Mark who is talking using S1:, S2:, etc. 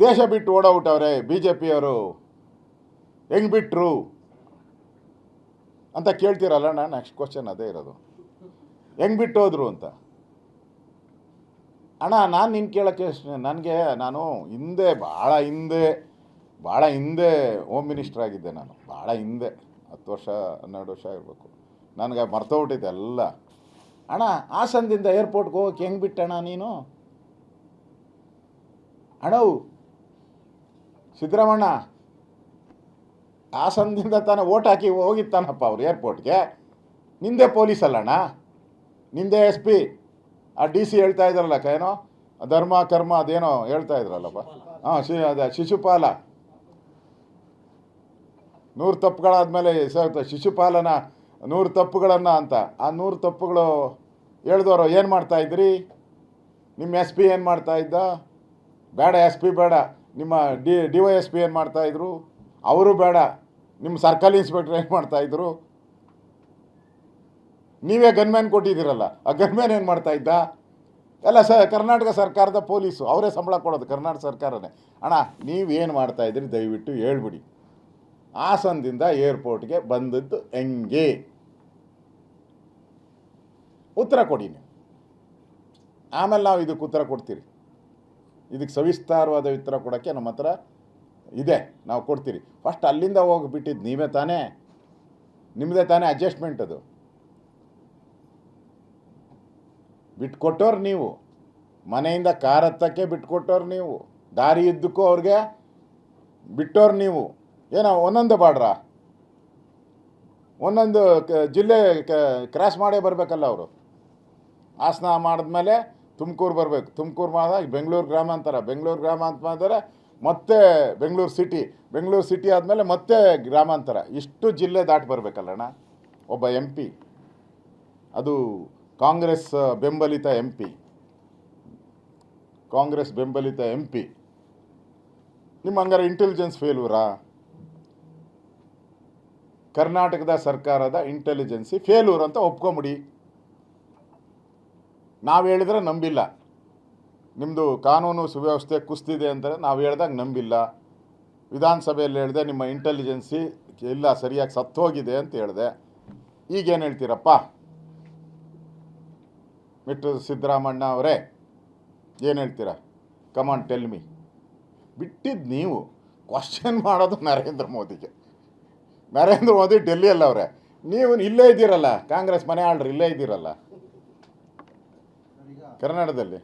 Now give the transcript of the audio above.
S1: ದೇಶ ಬಿಟ್ಟು ಓಡೋಗ್ಬಿಟ್ಟವ್ರೆ B J ಪಿಯವರು, ಹೆಂಗೆ ಬಿಟ್ಟರು ಅಂತ ಕೇಳ್ತೀರಲ್ಲ. ನಾನು ನೆಕ್ಸ್ಟ್ ಕ್ವಶನ್ ಅದೇ ಇರೋದು, ಹೆಂಗೆ ಬಿಟ್ಟು ಹೋದ್ರು ಅಂತ. ಅಣ್ಣ ನಾನು ನಿನ್ನ ಕೇಳೋಕ್ಕೆ ನನಗೆ, ನಾನು ಹಿಂದೆ ಭಾಳ ಹಿಂದೆ ಹೋಮ್ ಮಿನಿಸ್ಟರ್ ಆಗಿದ್ದೆ. ನಾನು ಭಾಳ ಹಿಂದೆ 10 ವರ್ಷ 12 ವರ್ಷ ಇರಬೇಕು. ನನಗೆ ಮರ್ತೋಗ್ಬಿಟ್ಟಿದ್ದೆ ಎಲ್ಲ. ಅಣ್ಣ ಹಾಸನದಿಂದ ಏರ್ಪೋರ್ಟ್ಗೆ ಹೋಗೋಕೆ ಹೆಂಗೆ ಬಿಟ್ಟಣ್ಣ ನೀನು? ಅಣ್ಣವು ಸಿದ್ದರಾಮಣ್ಣ ಹಾಸನದಿಂದ ತಾನೇ ಓಟ್ ಹಾಕಿ ಹೋಗಿತ್ತಾನಪ್ಪ ಅವ್ರು ಏರ್ಪೋರ್ಟ್ಗೆ. ನಿಂದೆ ಪೊಲೀಸ್ ಅಲ್ಲಣ್ಣ, ನಿಂದೆ ಎಸ್ ಪಿ. ಆ ಡಿ ಸಿ ಹೇಳ್ತಾ ಇದ್ರಲ್ಲ, ಏನೋ ಧರ್ಮ ಕರ್ಮ ಅದೇನೋ ಹೇಳ್ತಾ ಇದ್ರಲ್ಲಪ್ಪ. ಅದೇ ಶಿಶುಪಾಲ 100 ತಪ್ಪುಗಳಾದಮೇಲೆ ಶಿಶುಪಾಲನ 100 ತಪ್ಪುಗಳನ್ನು ಅಂತ. ಆ 100 ತಪ್ಪುಗಳು ಹೇಳ್ದವರು ಏನು ಮಾಡ್ತಾಯಿದ್ರಿ? ನಿಮ್ಮ ಎಸ್ ಪಿ ಏನು ಮಾಡ್ತಾಯಿದ್ದ? ಬೇಡ, ಎಸ್ ಪಿ ಬೇಡ. ನಿಮ್ಮ ಡಿ ವೈ ಎಸ್ ಪಿ ಏನು ಮಾಡ್ತಾಯಿದ್ರು? ಅವರು ಬೇಡ. ನಿಮ್ಮ ಸರ್ಕಲ್ ಇನ್ಸ್ಪೆಕ್ಟರ್ ಏನು ಮಾಡ್ತಾಯಿದ್ರು? ನೀವೇ ಗನ್ಮ್ಯಾನ್ ಕೊಟ್ಟಿದ್ದೀರಲ್ಲ, ಆ ಗನ್ಮ್ಯಾನ್ ಏನು ಮಾಡ್ತಾಯಿದ್ದ? ಎಲ್ಲ ಕರ್ನಾಟಕ ಸರ್ಕಾರದ ಪೊಲೀಸು, ಅವರೇ ಸಂಬಳ ಕೊಡೋದು, ಕರ್ನಾಟಕ ಸರ್ಕಾರನೇ. ಅಣ್ಣ ನೀವೇನು ಮಾಡ್ತಾಯಿದ್ರಿ ದಯವಿಟ್ಟು ಹೇಳ್ಬಿಡಿ. ಹಾಸನದಿಂದ ಏರ್ಪೋರ್ಟ್ಗೆ ಬಂದದ್ದು ಹೆಂಗೆ? ಉತ್ತರ ಕೊಡಿ ನೀವು, ಆಮೇಲೆ ನಾವು ಇದಕ್ಕೆ ಉತ್ತರ ಕೊಡ್ತೀರಿ. ಇದಕ್ಕೆ ಸವಿಸ್ತಾರವಾದ ಉತ್ತರ ಕೊಡೋಕ್ಕೆ ನಮ್ಮ ಹತ್ರ ಇದೆ, ನಾವು ಕೊಡ್ತೀರಿ. ಫಸ್ಟ್ ಅಲ್ಲಿಂದ ಹೋಗಿಬಿಟ್ಟಿದ್ದು ನೀವೇ ತಾನೇ, ನಿಮ್ಮದೇ ತಾನೇ ಅಡ್ಜಸ್ಟ್ಮೆಂಟ್. ಅದು ಬಿಟ್ಕೊಟ್ಟವ್ರು ನೀವು, ಮನೆಯಿಂದ ಕಾರ್ ಹತ್ತಕ್ಕೆ ಬಿಟ್ಕೊಟ್ಟವ್ರು ನೀವು, ದಾರಿ ಇದ್ದಕ್ಕೂ ಅವ್ರಿಗೆ ಬಿಟ್ಟವ್ರು ನೀವು. ಏನೋ ಒಂದೊಂದು ಬಾಡ್ರ, ಒಂದೊಂದು ಜಿಲ್ಲೆ ಕ್ರಾಸ್ ಮಾಡೇ ಬರಬೇಕಲ್ಲ ಅವರು. ಹಾಸನ ಮಾಡಿದ್ಮೇಲೆ ತುಮಕೂರು ಬರಬೇಕು, ತುಮಕೂರು ಮಾಡಿದಾಗ ಬೆಂಗಳೂರು ಗ್ರಾಮಾಂತರ, ಬೆಂಗಳೂರು ಗ್ರಾಮಾಂತರ ಮತ್ತೆ ಬೆಂಗಳೂರು ಸಿಟಿ ಆದಮೇಲೆ ಮತ್ತೆ ಗ್ರಾಮಾಂತರ. ಇಷ್ಟು ಜಿಲ್ಲೆ ದಾಟಿ ಬರಬೇಕಲ್ಲಣ್ಣ ಒಬ್ಬ ಎಂ ಪಿ. ಅದು ಕಾಂಗ್ರೆಸ್ ಬೆಂಬಲಿತ ಎಂ ಪಿ. ನಿಮ್ಮ ಹಂಗಾರೆ ಇಂಟೆಲಿಜೆನ್ಸ್ ಫೇಲ್ಯೂರಾ? ಕರ್ನಾಟಕದ ಸರ್ಕಾರದ ಇಂಟೆಲಿಜೆನ್ಸಿ ಫೇಲ್ಯೂರ್ ಅಂತ ಒಪ್ಕೊಂಬಿಡಿ. ನಾವು ಹೇಳಿದ್ರೆ ನಂಬಿಲ್ಲ, ನಿಮ್ಮದು ಕಾನೂನು ಸುವ್ಯವಸ್ಥೆ ಕುಸ್ತಿದೆ ಅಂತಾರೆ. ನಾವು ಹೇಳ್ದಾಗ ನಂಬಿಲ್ಲ. ವಿಧಾನಸಭೆಯಲ್ಲಿ ಹೇಳಿದೆ ನಿಮ್ಮ ಇಂಟೆಲಿಜೆನ್ಸಿ ಇಲ್ಲ, ಸರಿಯಾಗಿ ಸತ್ತೋಗಿದೆ ಅಂತ ಹೇಳಿದೆ. ಈಗೇನು ಹೇಳ್ತೀರಪ್ಪ ಮಿಸ್ಟರ್ ಸಿದ್ದರಾಮಣ್ಣ ಅವರೇ? ಏನು ಹೇಳ್ತೀರಾ? Come on tell me. ಬಿಟ್ಟಿದ್ದು ನೀವು, ಕ್ವಶನ್ ಮಾಡೋದು ನರೇಂದ್ರ ಮೋದಿ ಡೆಲ್ಲಿಯಲ್ಲ ಅವರೇ. ನೀವು ಇಲ್ಲೇ ಇದ್ದೀರಲ್ಲ, ಕಾಂಗ್ರೆಸ್ ಮನೆ ಆಳ್ರು ಇಲ್ಲೇ ಇದ್ದೀರಲ್ಲ ಕರ್ನಾಟಕದಲ್ಲಿ.